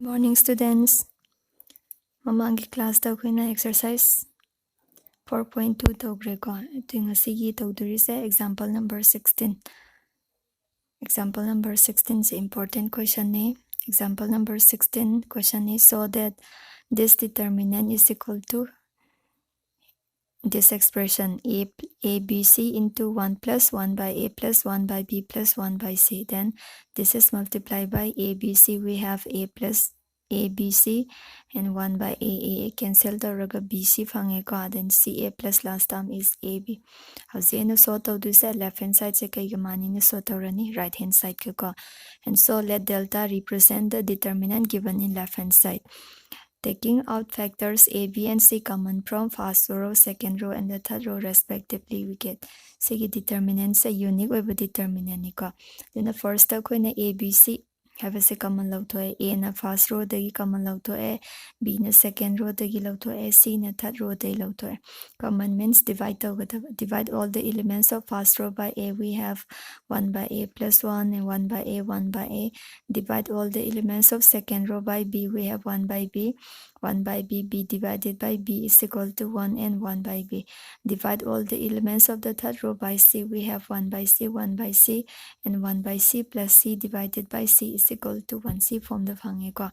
Morning students. Mamangi class ta koina exercise 4.2 togre ko. Ito ngasigi togduri se example number 16. Example number 16 is important question ne. Example number 16 question is so that this determinant is equal to this expression a b c into 1 plus 1 by a plus 1 by b plus 1 by c. Then this is multiplied by a b c. We have a plus a b c and 1 by a cancel the raga b c fange ko. Then c a plus last term is a b. How's no sort of this left hand side se kai gamani ne sort of right hand side ko. And so let delta represent the determinant given in left hand side. Taking out factors a, b, and c common from first row, second row, and the third row respectively, we get C determinants a unique over determinant. Then the first a, b, c have a common low to a na first row the common low to a, b na second row the low to a, c na third row the low to a. Common means divide all the elements of first row by a. We have 1 by a plus 1 and 1 by a, 1 by a. Divide all the elements of second row by b. We have 1 by b. 1 by b, b divided by b is equal to 1 and 1 by b. Divide all the elements of the third row by c. We have 1 by c, 1 by c, and 1 by c plus c divided by c is equal to 1. C form the fange ko.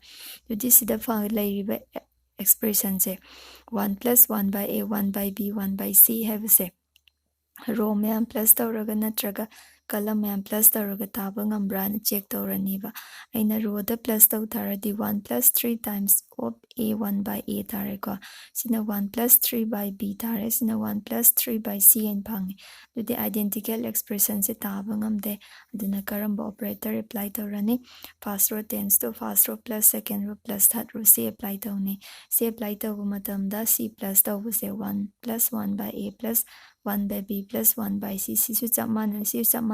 This is the expression say 1 plus 1 by a, 1 by b, 1 by c have say row mayam plus tawraga natraga column mayam plus tawraga taba ngambra na check tawraniba. Aina row the plus tawtaradi 1 plus 3 times of a 1 by a tare ko. Sina 1 plus 3 by b tare. Sina 1 plus 3 by c and pang. Do the identical expression se taba ngamde. Aduna karamba operator apply tawrani. First row tends to first row plus second row plus third row. C apply tawni. C apply tawu matamda c plus tawu se 1 plus 1 by a plus 1 by b plus 1 by c. C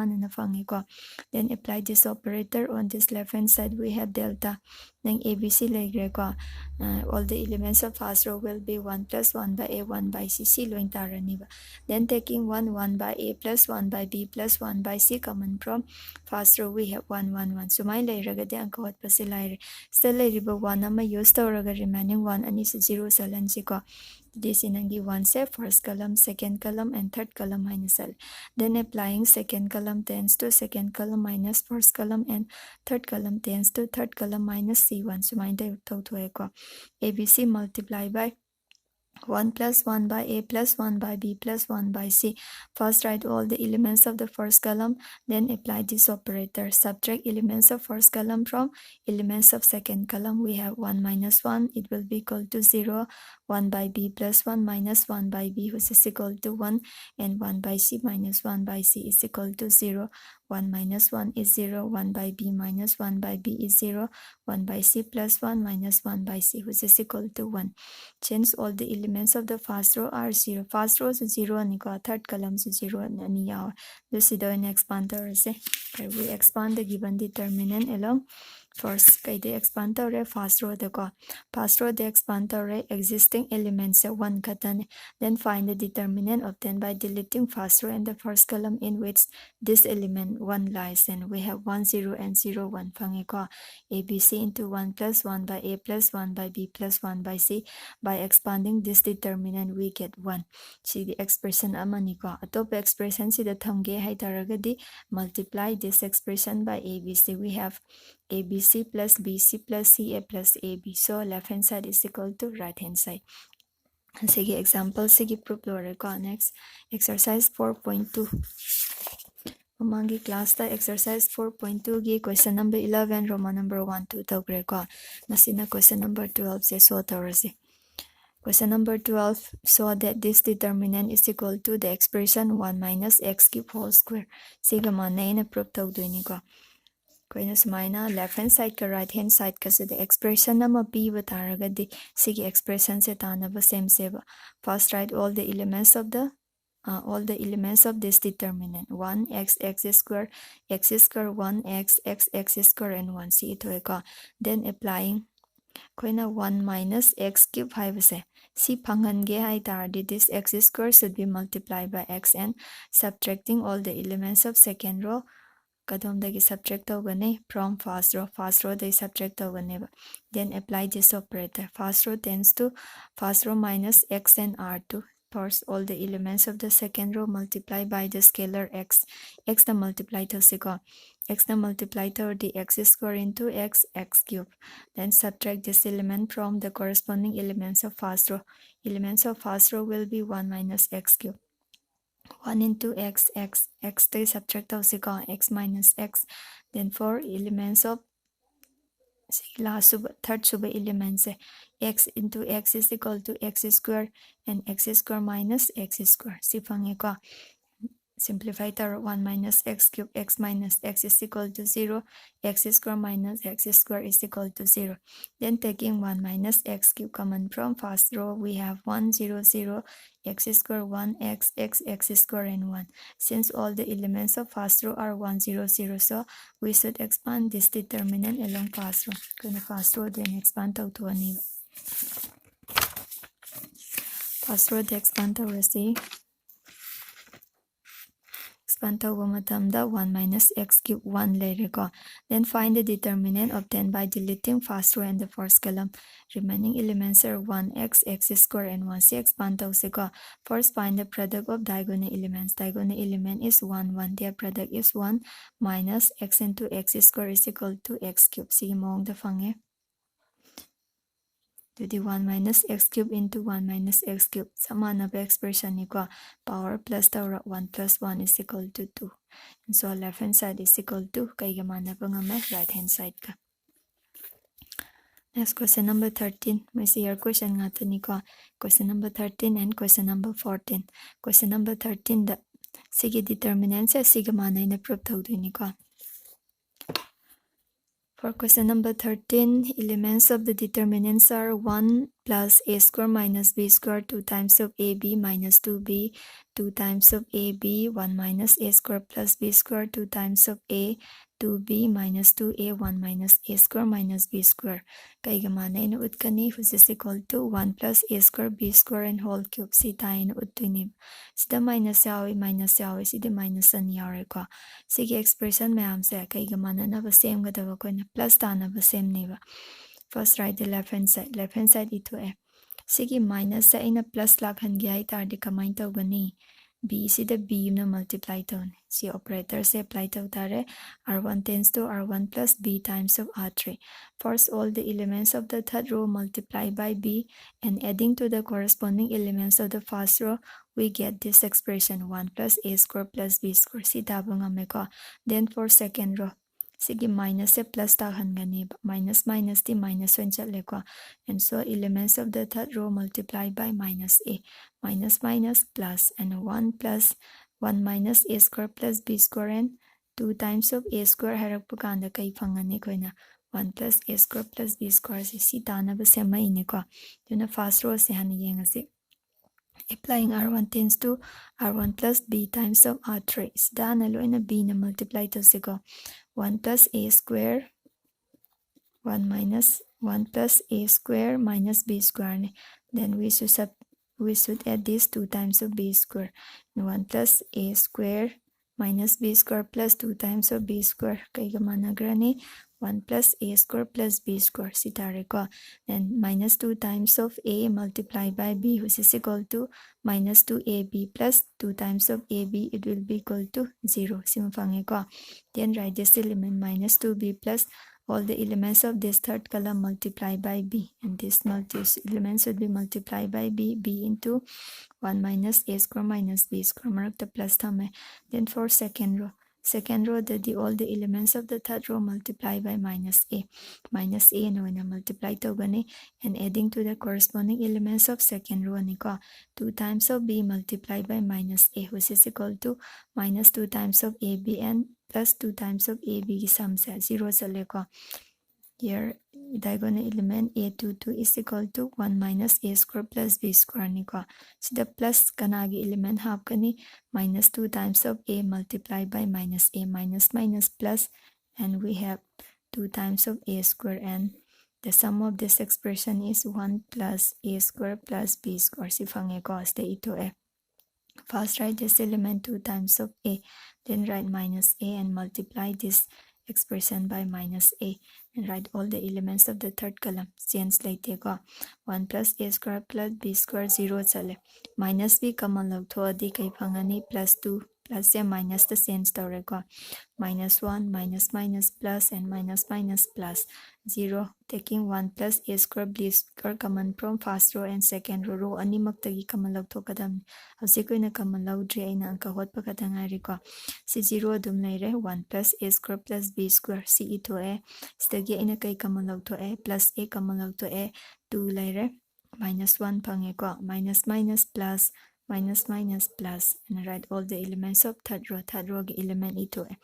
na fangi ko. Then apply this operator on this left hand side. We have delta. Then abc legre ko. All the elements of first row will be 1 plus 1 by a, 1 by c. C loin taraniba. Then taking 1 by a plus 1 by b plus 1 by c common from first row we have 1 1 1. So my lairaga de angko at pasilaire. Still lairiba 1 ama use tawraga remaining 1 and is 0 salan ko. This in angi 1 say first column, second column, and third column minus L. Then applying second column tends to second column minus first column, and third column tends to third column minus C1. So mind the ABC multiply by 1 plus 1 by a plus 1 by b plus 1 by c. First write all the elements of the first column, then apply this operator. Subtract elements of first column from elements of second column. We have 1 minus 1, it will be equal to 0. 1 by b plus 1 minus 1 by b, which is equal to 1, and 1 by c minus 1 by c is equal to 0. 1 minus 1 is 0. 1 by b minus 1 by b is 0. 1 by c plus 1 minus 1 by c, which is equal to 1. Since all the elements of the first row are 0. First row is 0 and third column is 0 and this is the expander. We expand the given determinant along first the expander first row the first row the expander existing elements 1 katan. Then find the determinant obtained by deleting first row and the first column in which this element 1 lies, and we have 1 0 and 0 1 fangeko. ABC into 1 plus 1 by a plus 1 by b plus 1 by c. By expanding this determinant we get 1. See the expression amaniko. Atop expression si the thamge hai taragadi multiply this expression by ABC. We have ABC plus BC plus CA plus AB. So left hand side is equal to right hand side. Sige example sige proof lore ko. Next exercise 4.2. Umangi class ta exercise 4.2 gi question number 11 Roman number 1 2 tawgre ko. Nasina question number 12 se so tawrasi. Question number 12, so that this determinant is equal to the expression 1 minus x cube whole square. Sige man na proof tawdoi ko. Koina sumaina left hand side ka right hand side ka the expression na mapi bataragadi sige expression se tana ba same seba. First write all the elements of this determinant. 1 x square 1 x square and 1 c ito ko. Then applying koina 1 minus x cube haibase. Si panghange hai tardi this x square should be multiplied by x, and subtracting all the elements of second row kadamdagi subtract tawgani from first row they subtract tawganeba. Then apply this operator. First row tends to first row minus x and r2. First, all the elements of the second row multiply by the scalar x. X the multiply to sigo. X the multiply to the x square into x cube. Then subtract this element from the corresponding elements of first row. Elements of first row will be 1 minus x cube. 1 into x they subtract out x minus x. Then 4 elements of last third elements x into x is equal to x square and x square minus x square. Sifange simplify to 1 minus x cube x minus x is equal to 0, x square minus x square is equal to 0. Then taking 1 minus x cube common from first row, we have 1 0 0 x square 1 x square and 1. Since all the elements of first row are 1 0 0, so we should expand this determinant along first row. Kung first row then expand to 1. First row the expand to see expand to 1 minus x cube 1 later. Then find the determinant obtained by deleting first row and the first column. Remaining elements are 1 x square and 1. See expand to sigo. First find the product of diagonal elements. Diagonal element is 1 1. Their product is 1 minus x into x square is equal to x cube. See mong the fange. To the 1 minus x cube into 1 minus x cube. Samana ba expression ni ko. Power plus tawra 1 plus 1 is equal to 2. And so left hand side is equal to kay gamana pa nga may right hand side ka. Next question number 13. May your question nga to ni ko. Question number 13 and question number 14. Question number 13 da. Sige determinant sa sige manay na prove tawdo ni ko. For question number 13, elements of the determinants are 1 plus a square minus b square 2 times of ab minus 2b, 2 times of ab, 1 minus a square plus b square 2 times of a, 2b minus 2a, 1 minus a square minus b square. Kay gamana inuut ka ni which is equal to 1 plus a square b square and whole cube. Si tayo inuut to ni. Sida minus yawi, sida minus an yawi ko. Sige expression mayam sa kay gamana na ba same ka daw ko na plus ta na ba same ni ba. First write the left hand side ito eh. Sige minus sa ina plus lakhan gaya ita di kamay taw gani. B is the B na multiply to. See operator se apply to tare. R1 tends to R1 plus B times of R3. First, all the elements of the third row multiply by B and adding to the corresponding elements of the first row, we get this expression 1 plus A square plus B square. See tabang ko. Then for second row. Sige minus se plus tahan gani minus di minus 1 chale ko. And so elements of the third row multiply by minus A. Minus plus and 1 plus 1 minus a square plus b square and 2 times of a square harap po kanda kay fangani ko na 1 plus a square plus b square si tana ba sema ini ko. Yun na first row si haniyeng asi. Applying R1 tends to R1 plus B times of R3. Sida na lo na B na multiply to sigo. 1 plus A square 1 minus 1 plus A square minus B square. Then we should add this 2 times of B square. And 1 plus A square minus B square plus 2 times of B square. Kaya gamana grani 1 plus A square plus B square. Sitare ko. Then minus 2 times of A multiplied by B which is equal to minus 2AB plus 2 times of AB. It will be equal to 0. Simpange ko. Then write this element minus 2B plus all the elements of this third column multiply by B. And these elements should be multiplied by B. B into 1 minus A square minus B square. Mark the plus thame. Then for second row. Second row, all the elements of the third row multiply by minus A. Minus A no na multiply to gani and adding to the corresponding elements of second row ni ko. 2 times of B multiplied by minus A which is equal to minus 2 times of AB and plus 2 times of AB sum sa 0 sa leko. Here diagonal element A22 is equal to 1 minus A square plus B square ni ko. So the plus kanagi element half kani minus 2 times of A multiplied by minus A minus plus and we have 2 times of A square and the sum of this expression is 1 plus A square plus B square. Si fange ko ste ito eh. First write this element 2 times of a, then write minus a and multiply this expression by minus a, and write all the elements of the third column. Change later go 1 plus a square plus b square 0 chale. Minus b common lagthoadi kai phangani plus 2 plus a minus the change tore go. Minus 1 minus minus plus and minus minus plus 0, taking 1 plus a square b square common from first row and second row animaktagi common lagthokadam. Hauzik oina common lagdri aina anka hotpa khata ngairi ko. Si 0 adum leire 1 plus a square plus b square si ithoe. Sidagi aina kai common lagthoe plus a common lagthoe 2 leire minus 1 phange ko. Minus minus plus minus minus plus, and write all the elements of third row ge element ithoe.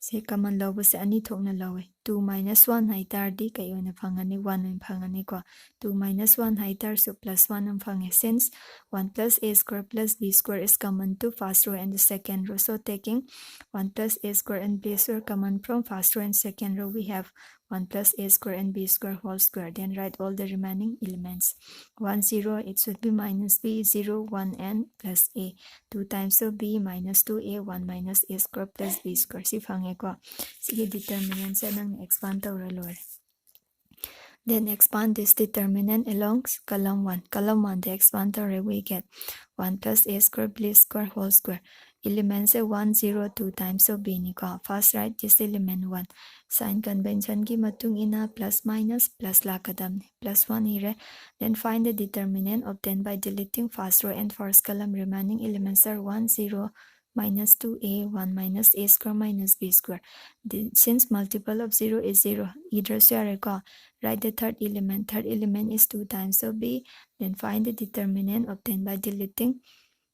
Se common law se ani thokna lawe 2 minus 1 haitar di kai oina phangani 1 oina phangani ko. 2 minus 1 haitar so plus 1 am phange, since 1 plus a square plus b square is common to first row and the second row, so taking 1 plus a square and b square common from first row and second row, we have 1 plus a square and b square whole square. Then write all the remaining elements. 1 0, it should be minus b, 0 1 and plus a. 2 times of b minus 2a 1 minus a square plus b square. Si phange ko. Sige determinant sa nang expand tawra lor. Then expand this determinant along column 1. Column 1 the expand tawra, we get 1 plus a square b square whole square. Elements 1 0 2 times of b ni ko. First write this element 1. Sign convention ki matung ina plus minus plus lakadam ni. Plus 1 here. Then find the determinant obtained by deleting first row and first column. Remaining elements are 1 0 minus 2a 1 minus a square minus b square. Since multiple of 0 is 0, either square ko. Write the third element. Third element is 2 times of b. Then find the determinant obtained by deleting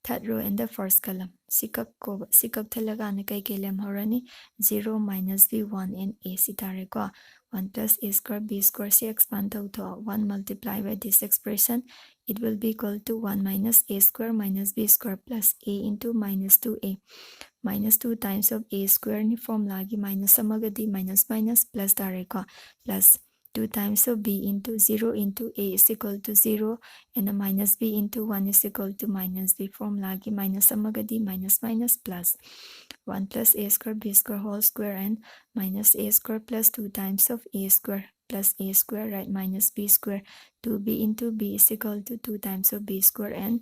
third row and the first column. Sikap talaga na kay kilem horani 0 minus b 1 and a sitare ko. 1 plus a square b square si expand to 1 multiply by this expression, it will be equal to 1 minus a square minus b square plus a into minus 2a. Minus 2 times of a square ni form lagi minus samagadi minus minus plus tare ko, plus 2 times of b into 0 into a is equal to 0, and a minus b into 1 is equal to minus b, form lagi minus samagadi minus minus plus 1 plus a square b square whole square and minus a square plus 2 times of a square plus a square, right, minus b square. 2b into b is equal to 2 times of b square, and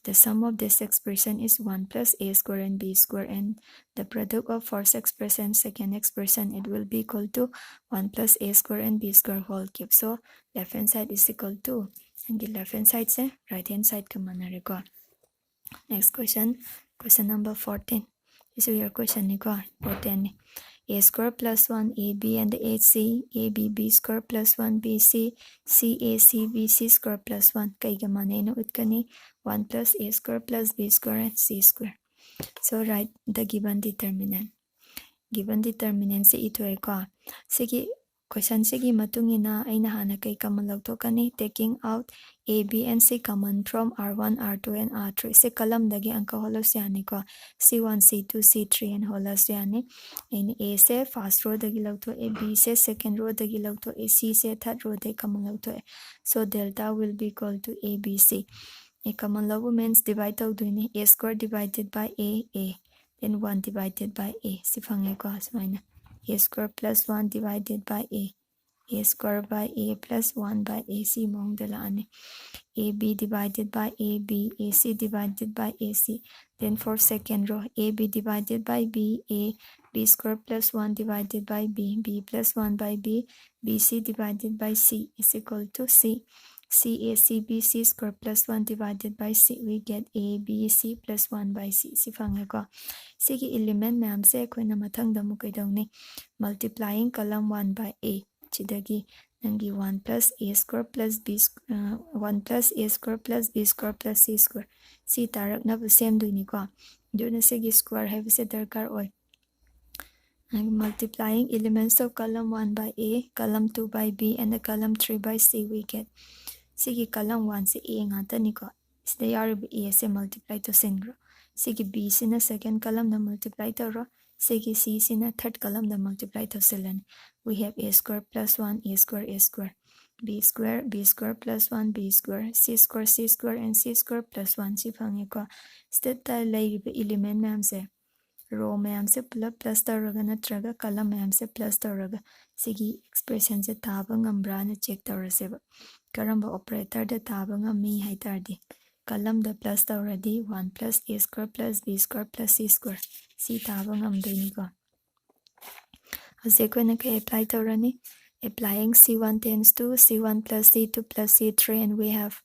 the sum of this expression is 1 plus a square and b square, and the product of first expression second expression, it will be equal to 1 plus a square and b square whole cube. So left hand side is equal to, and the left hand side se right hand side common record. Next question number 14. This is your question ni ko, important ni. A square plus 1 ab and ac ab b square plus 1 bc cac bc square plus 1 kay gamane no utkani 1 plus a square plus b square and c square. So write the given determinant. Given determinant si ito ko. Sige question sige matungina ay nahana kay common lagtokani, taking out a b and c common from r1 r2 and r3. Se kalam dagi ang kaholos yani ko c1 c2 c3 and holos yani. And a se first row dagi lagto, a b se second row dagi lagto, a c se third row dagi common lagto. So delta will be equal to abc. A common law means divide out doing a square divided by a, then 1 divided by a. Si phange ko asmaina a square plus 1 divided by a square by a plus 1 by a, si mong dalaane. ab divided by ab, ac divided by ac. Then for second row, ab divided by b, a, b square plus 1 divided by b, b plus 1 by b, bc divided by c is equal to c. cac bc square plus 1 divided by c, we get abc plus 1 by c. Si phange ko. Sige element ma'am se akoina mathangda mo kaidawni multiplying column 1 by a. Chidagi nangi 1 plus a square plus b 1 plus a square plus b square plus c square. Si tarak na same duni ko. Doon na sige square have se darkar oy. Multiplying elements of column 1 by a, column 2 by b, and the column 3 by c, we get. Sige column 1 si a nga tani ko. Is the a se multiply to singro. Sige b si na second column na multiply to ro. Sigi C in a third column the multiply thousand. We have a square plus 1 a square b square plus 1 b square and c square plus 1 si phangeko step ta lay element ma'am se row ma'am se plus taraga natraga column ma'am se plus taraga sigi expression se taba ngambra na check taraseba karamba operator da taba ngami haitardi column the plus already 1 plus a square plus b square plus c square c taba ngamdoini ko Azekwe na apply tawrani applying c1 tends to c1 plus c2 plus c3 and we have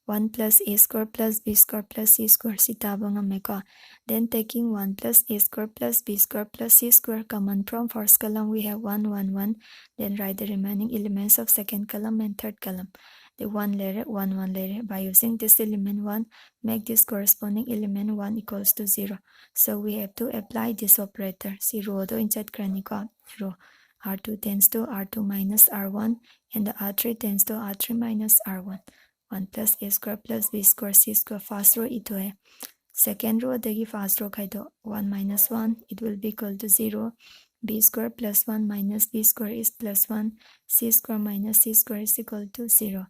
1 plus a square plus b square plus c square si taba ngameko then taking 1 plus a square plus b square plus c square common from first column we have 1 1 1 then write the remaining elements of second column and third column the 1 layer 1 1 layer by using this element 1 make this corresponding element 1 equals to 0 so we have to apply this operator 0 do inside kraniko row r2 tends to r2 minus r1 and the r3 tends to r3 minus r1 1 plus a square plus b square c square first row ito hai second row dagi first row kaido 1 minus 1 it will be equal to 0 b square plus 1 minus b square is plus 1 c square minus c square is equal to 0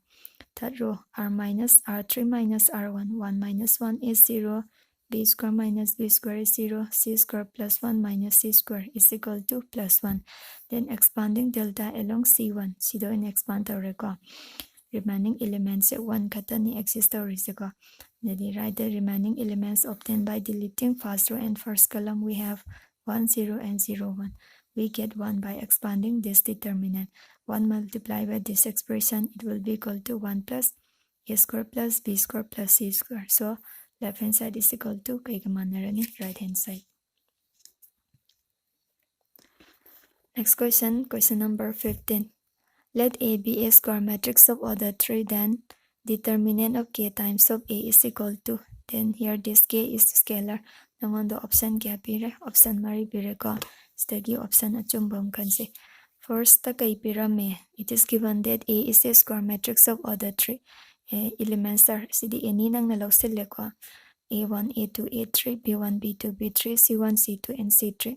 third row r minus r3 minus r1 1 minus 1 is 0 b square minus b square is 0 c square plus 1 minus c square is equal to plus 1 then expanding delta along c1 sido in expand tawreko remaining elements at 1 katani exist tawriseko then write the remaining elements obtained by deleting first row and first column we have 1 0 and 0 1 we get 1 by expanding this determinant 1 multiplied by this expression it will be equal to 1 plus a square plus b square plus c square so left hand side is equal to kaigamanarani right hand side. Next question number 15. Let A be a square matrix of order 3 then determinant of k times of A is equal to then here this k is scalar nangon the option kya pire option mari pire ko stagi option achumbam kanse first the kai pirame it is given that A is a square matrix of order 3 elements are cd any nang na law select ko A1, A2, A3, B1, B2, B3, C1, C2, and C3.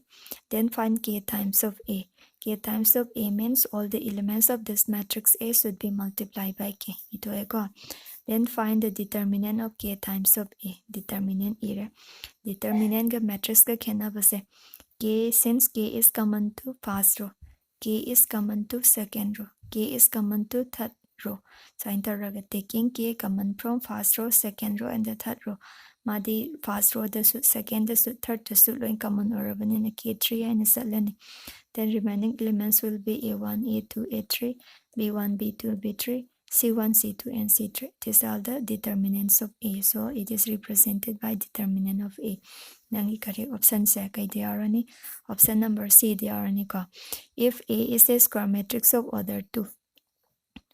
Then find k times of A. K times of A means all the elements of this matrix A should be multiplied by k. Ito ego. Then find the determinant of k times of A. Determinant ire. Determinant ka matrix ka kena base. K since k is common to first row. K is common to second row. K is common to third row. So interroga taking k common from first row, second row, and the third row. Madi first row the second the third the loin common or in a k3 and a salani. Then remaining elements will be a1, a2, a3, b1, b2, b3, c1, c2, and c3. These are the determinants of A. So it is represented by determinant of A. Nangi correct option se kay diarani. Option number C diarani ko. If A is a square matrix of order 2.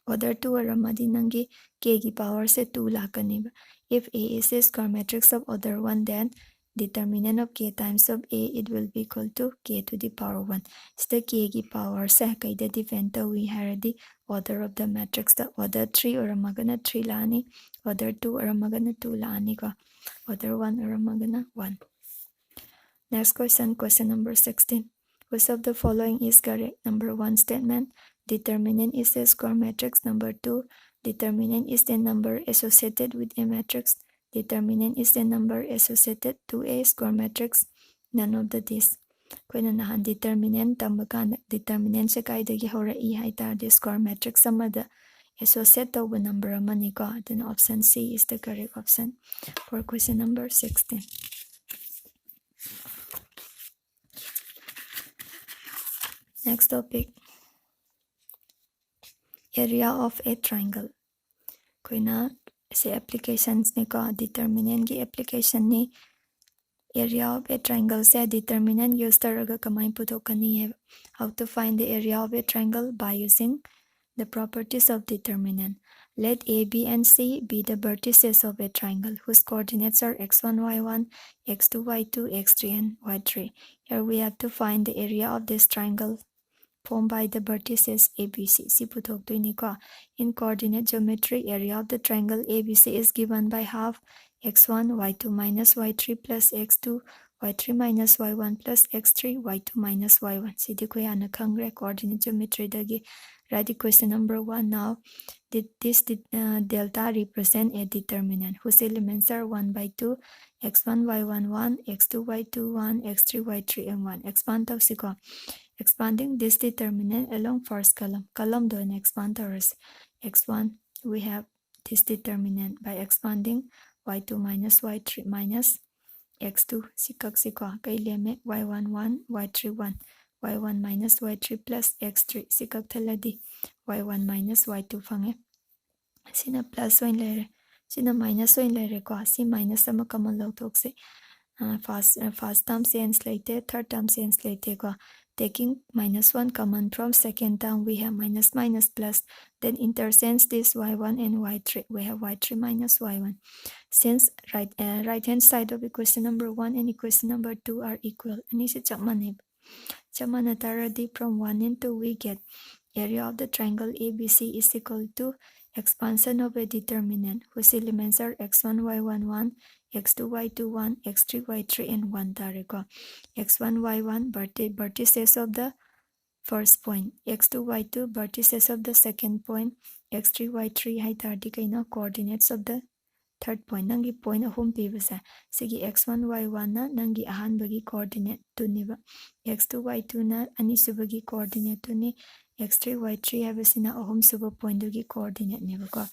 Order 2 aramadi nangi k ki power se 2 lakani. If A is a square matrix of order 1 then determinant of k times of A it will be equal to k to the power 1. So the k ki power se kay the defend we have the order of the matrix the order 3 aramagana 3 lani order 2 aramagana 2 lani ko order 1 aramagana 1. Next question number 16. Which of the following is correct? Number 1 statement. Determinant is a square matrix. Number 2. Determinant is the number associated with a matrix. Determinant is the number associated to a square matrix. None of the these. Kung nahan determinant tambakan determinant sa kaidagi hora I haita the square matrix samada associate to number amani ko. Then option C is the correct option for question number 16. Next topic. Area of a triangle. Kuina say applications ni ko determinant ki application ni area of a triangle say determinant use taraga kamay putokani. How to find the area of a triangle by using the properties of determinant. Let A, B, and C be the vertices of a triangle whose coordinates are x1, y1, x2, y2, x3, and y3. Here we have to find the area of this triangle formed by the vertices ABC. In coordinate geometry, area of the triangle ABC is given by half x1, y2 minus y3 plus x2, y3 minus y1 plus x3 y2 minus y1 sidi ko yana khangre coordinate geometry dagi. Write equation number 1 now. This delta represent a determinant whose elements are 1 by 2, x1 y1 1, x2 y2 1, x3 y3 and 1. Expand tawsiko. Expanding this determinant along first column do an expand towards x1 we have this determinant by expanding y2 minus y3 minus x2 sikak kay leme y1 1 y3 1 y1 minus y3 plus x3 sikak thaladi y1 minus y2 fange sina plus oin lere sina minus oin lere ko si minus ama common lawthokse first term sense later third term sense later ko taking minus 1 common from second term we have minus minus plus, then interchange this y1 and y3 we have y3 minus y1. Since right hand side of equation number 1 and equation number 2 are equal, ani se chamane taradi from 1 and 2 we get area of the triangle ABC is equal to expansion of a determinant whose elements are x1 y1 1, x2 y2 1, x3 y3 and 1 tareko. x1 y1 vertices of the first point, x2 y2 vertices of the second point, x3 y3 hai tardi kaina coordinates of the third point. Nangi point ahum pibasa sigi x1 y1 na nangi ahanbagi coordinate tuniba, x2 y2 na anisubagi coordinate tuni, x3 y3 habasina ahum suba point dugi coordinate nebako.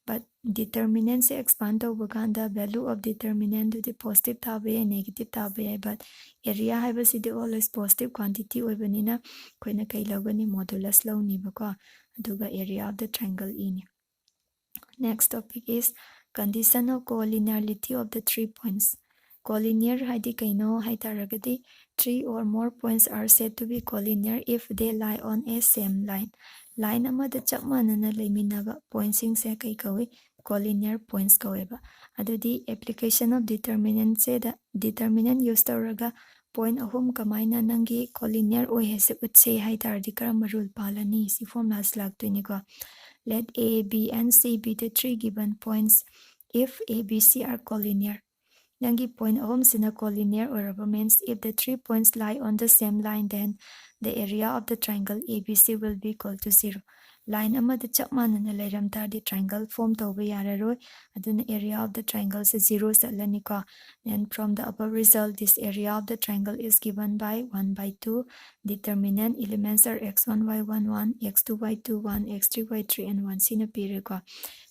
But determinant se expand over the value of determinant to the positive tabe negative tabe, but area habasidi always positive quantity oibanina koina kai logani modulus law nibako aduga area of the triangle ini. Next topic is condition of collinearity of the 3 points. Collinear haidi kaino haitaragadi 3 or more points are said to be collinear if they lie on a same line. Line amada chap manana laiminaba points se kai kawi collinear points kaweba. Adudi application of determinant se the determinant use tawraga point ahum kamaina nangi collinear oi hese utse haitaradi karama rule palani si formulas lagtuini ko. Let A, B, and C be the 3 given points if A, B, C are collinear. Nangi point ahom sina collinear or means if the 3 points lie on the same line, then the area of the triangle ABC will be equal to 0. Line amada chap manana lairam tardi triangle form tawba yararoi aduna area of the triangle is 0 satlani ko. And from the above result, this area of the triangle is given by 1 by 2. Determinant elements are x1 y1 1, x2 y2 1, x3 y3 and 1 sina pire ko.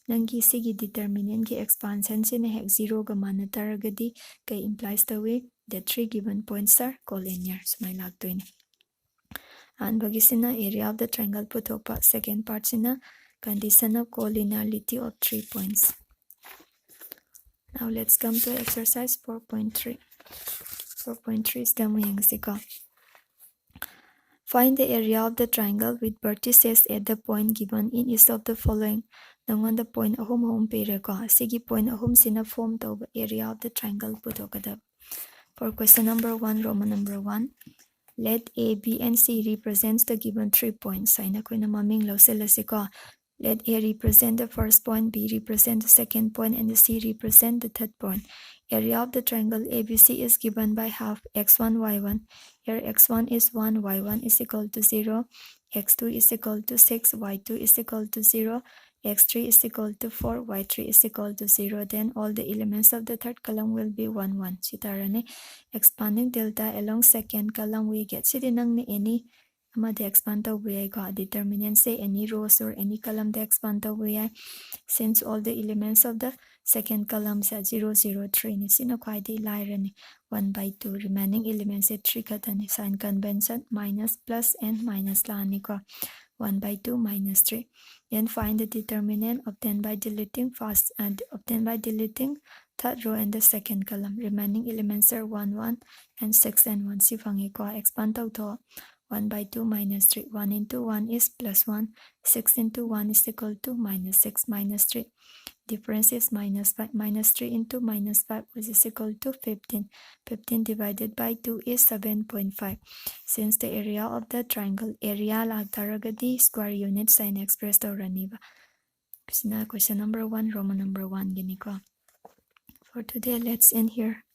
Nangi sigi determinant ki expansion sina hek 0 ga mana taragadi kay implies the way the 3 given points are collinear. Sumay lagtuini. And bagisina area of the triangle putopa. Second part sina condition of collinearity of 3 points. Now let's come to exercise 4.3. 4.3 is demo yang siko. Find the area of the triangle with vertices at the point given in each of the following. Nangon the point ahum pere ko. Sigi point ahum sina form to area of the triangle putokada. For question number 1, Roman number 1. Let A, B, and C represents the given 3 points. Saina ko na maming law sila siko. Let A represent the first point, B represent the second point, and the C represent the third point. Area of the triangle ABC is given by half x1, y1. Here x1 is 1, y1 is equal to 0, x2 is equal to 6, y2 is equal to 0, x3 is equal to 4, y3 is equal to 0. Then all the elements of the third column will be 1, 1. Sitarane expanding delta along second column we get sidinang ni any amade expand we got determinant say any rows or any column the expand we since all the elements of the second column are 0, 0, 3 ni sino kwaidi lairani 1 by 2 remaining elements at 3 katani sign convention minus plus and minus lani ko 1 by 2 minus 3. Then find the determinant obtained by deleting first and obtained by deleting third row and the second column. Remaining elements are 1, 1 and 6 and 1. Si fangi ko expand to 1 by 2 minus 3. 1 into 1 is plus 1. 6 into 1 is equal to minus 6 minus 3. Difference is minus 5. Minus 3 into minus 5 which is equal to 15. 15 divided by 2 is 7.5. Since the area of the triangle area lagtaragadi square unit sign expressed already. Question number 1, Roman number 1 giniko. For today, let's end here.